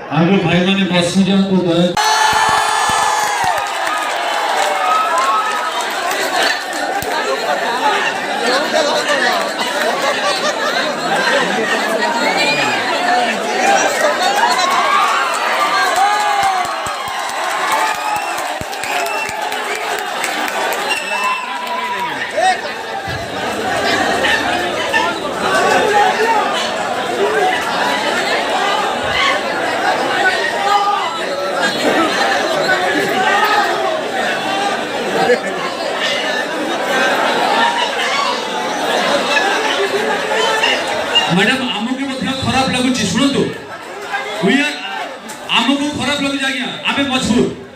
आगे भाई मैंने बस जा तो गए मैडम आमको खराब लगुच शुणु आमको खराब लगुच आज्ञा आम मजबूर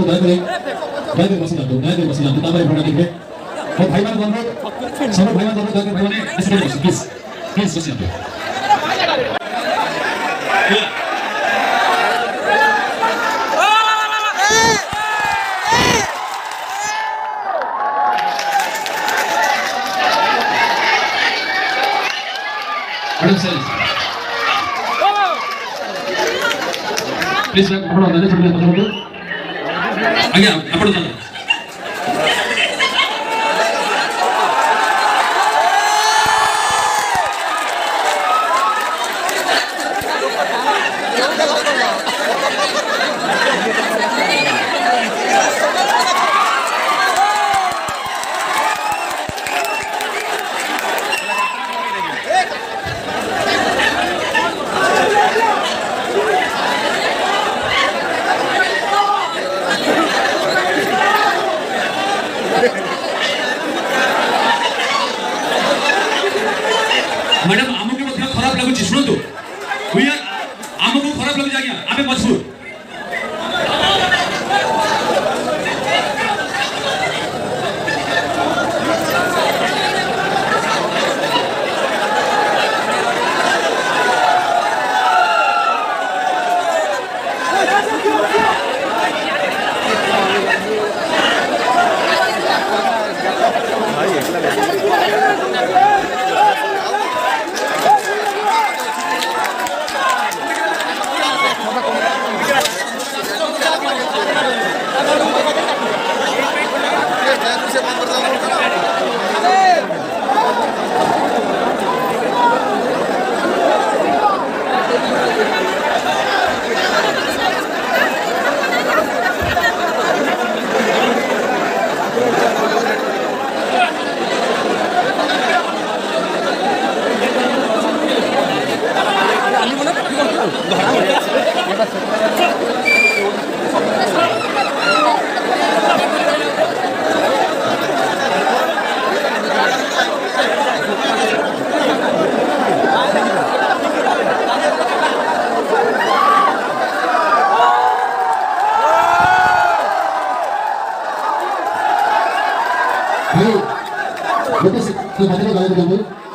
आगे भाई मैंने बस जा तो गए बस जा तो भाई भाई देखिए और भाई मान दोनों सब भाई मान दोनों जाके भाई ने ऐसे कर प्लीज प्लीज बस जा प्लीज आपण अंदाजे थोडे बघू आज्ञा आपण चला तो बातें गाने दिखाऊंगे